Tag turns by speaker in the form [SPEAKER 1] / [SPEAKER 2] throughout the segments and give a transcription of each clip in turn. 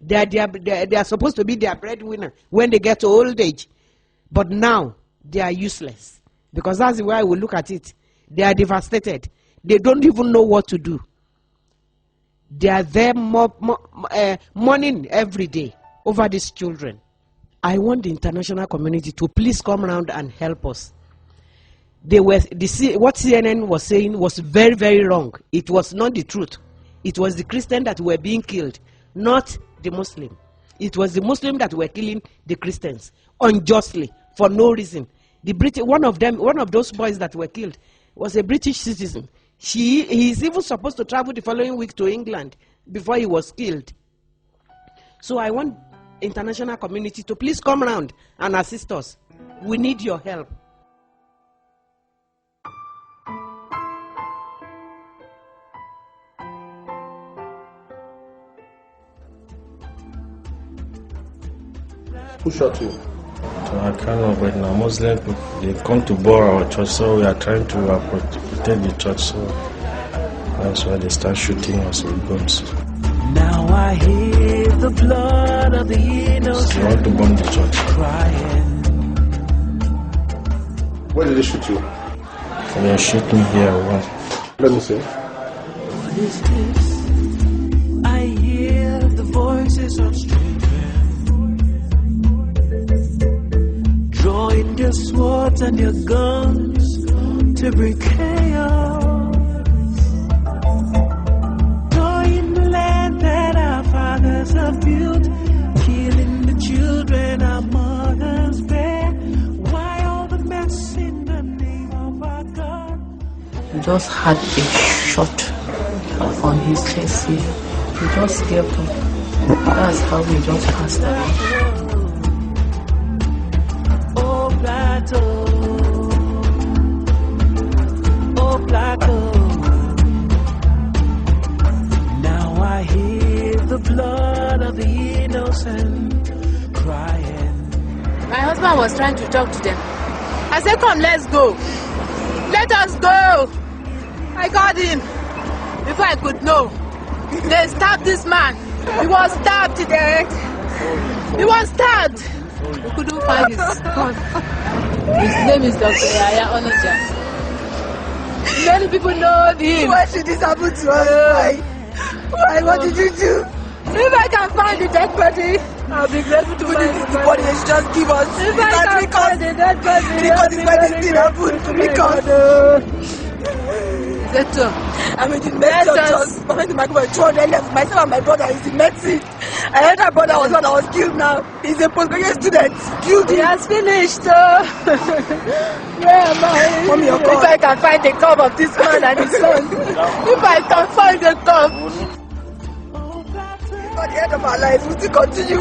[SPEAKER 1] They are supposed to be their breadwinner when they get to old age. But now, they are useless. Because that's the way I will look at it. They are devastated. They don't even know what to do. They are there mourning every day over these children. I want the international community to please come around and help us. What CNN was saying was very, very wrong. It was not the truth. It was the Christians that were being killed, not the Muslim. It was the Muslim that were killing the Christians unjustly for no reason. One of those boys that were killed was a British citizen. He is even supposed to travel the following week to England before he was killed. So I want international community to please come around and assist us. We need your help.
[SPEAKER 2] Who shot you?
[SPEAKER 3] I can't know, but now Muslim people, they come to borrow our church, so we are trying to protect the church, so that's why they start shooting us with guns.
[SPEAKER 4] Now I hear the blood of the innocent.
[SPEAKER 3] They want to bomb the church.
[SPEAKER 4] Crying.
[SPEAKER 2] Where did they shoot you?
[SPEAKER 3] They shoot me here.
[SPEAKER 2] Let me see.
[SPEAKER 4] What is this? I hear the voices of strangers drawing their swords and their guns to bring chaos. Destroying the land that our fathers have built, killing the children our mothers bear. Why all the mess in the name of our God?
[SPEAKER 5] He just had a shot on his chest here. He just gave up. That's how he just passed away.
[SPEAKER 4] Now I hear the blood of the innocent crying.
[SPEAKER 6] My husband was trying to talk to them. I said, come, let's go. Let us go. I called him. Before I could know, they stabbed this man. He was stabbed to death. He was stabbed. We couldn't find his son. His name is Dr. Yaya Onoja. Many people know him.
[SPEAKER 7] Why should this happen to us? Why? What did you do?
[SPEAKER 6] If I can find the dead body, I'll be grateful to find
[SPEAKER 7] the body. They should just give us.
[SPEAKER 6] If I can find the dead body,
[SPEAKER 7] because it's why this thing happened.
[SPEAKER 6] Because
[SPEAKER 7] I'm in the medicine just behind the microphone 200 left. Myself and my brother is in medicine. I heard my brother was one that was killed now. He's a postgraduate student. Killed him.
[SPEAKER 6] He has finished. Where am I?
[SPEAKER 7] Mommy, your
[SPEAKER 6] if I can find the cup of this man and his son. If I can find the cup.
[SPEAKER 7] At the end of our lives, we'll still continue.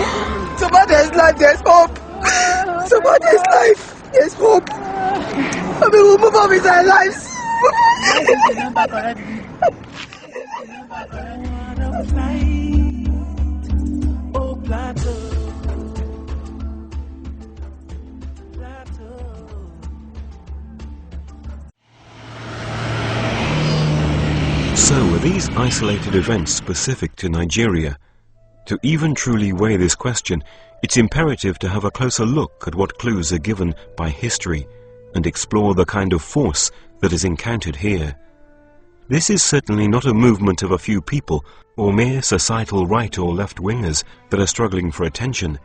[SPEAKER 7] So far there's life, there's hope. So far there's life, there's hope. I mean, we'll move on with our lives.
[SPEAKER 8] So are these isolated events specific to Nigeria? To even truly weigh this question, it's imperative to have a closer look at what clues are given by history and explore the kind of force that is encountered here. This is certainly not a movement of a few people or mere societal right or left-wingers that are struggling for attention.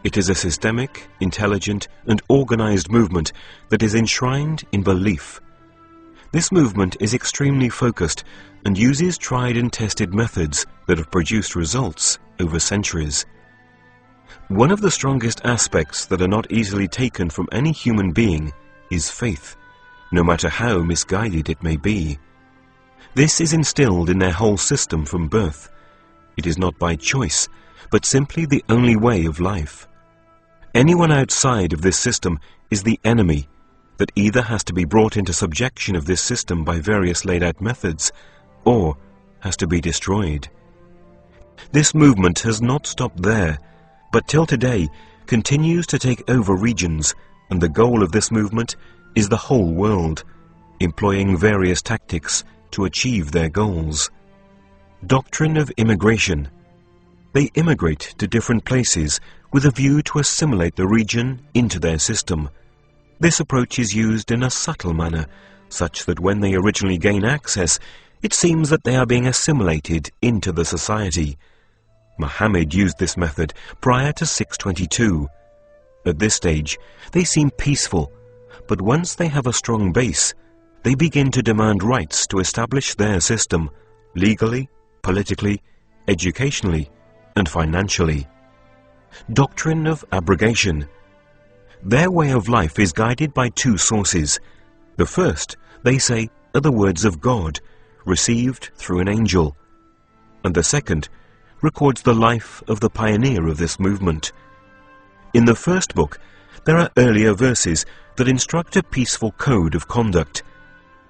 [SPEAKER 8] It is a systemic, intelligent and organized movement that is enshrined in belief. This movement is extremely focused and uses tried and tested methods that have produced results over centuries. One of the strongest aspects that are not easily taken from any human being is faith, no matter how misguided it may be. This is instilled in their whole system from birth. It is not by choice, but simply the only way of life. Anyone outside of this system is the enemy that either has to be brought into subjection of this system by various laid-out methods, or has to be destroyed. This movement has not stopped there, but till today continues to take over regions, and the goal of this movement is the whole world, employing various tactics to achieve their goals. Doctrine of immigration. They immigrate to different places with a view to assimilate the region into their system. This approach is used in a subtle manner, such that when they originally gain access, it seems that they are being assimilated into the society. Muhammad used this method prior to 622. At this stage, they seem peaceful, but once they have a strong base, they begin to demand rights to establish their system, legally, politically, educationally, and financially. Doctrine of abrogation. Their way of life is guided by two sources. The first, they say, are the words of God, received through an angel, and the second records the life of the pioneer of this movement. In the first book, there are earlier verses that instruct a peaceful code of conduct,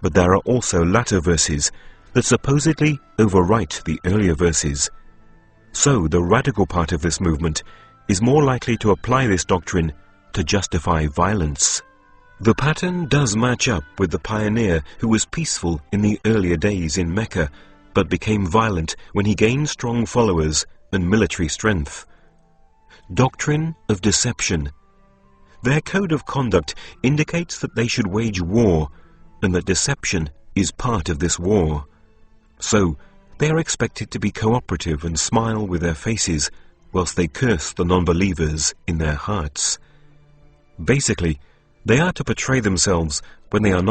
[SPEAKER 8] but there are also latter verses that supposedly overwrite the earlier verses. So the radical part of this movement is more likely to apply this doctrine to justify violence. The pattern does match up with the pioneer who was peaceful in the earlier days in Mecca, but became violent when he gained strong followers and military strength. Doctrine of deception. Their code of conduct indicates that they should wage war, and that deception is part of this war. So, they are expected to be cooperative and smile with their faces, whilst they curse the non-believers in their hearts. Basically, they are to portray themselves when they are not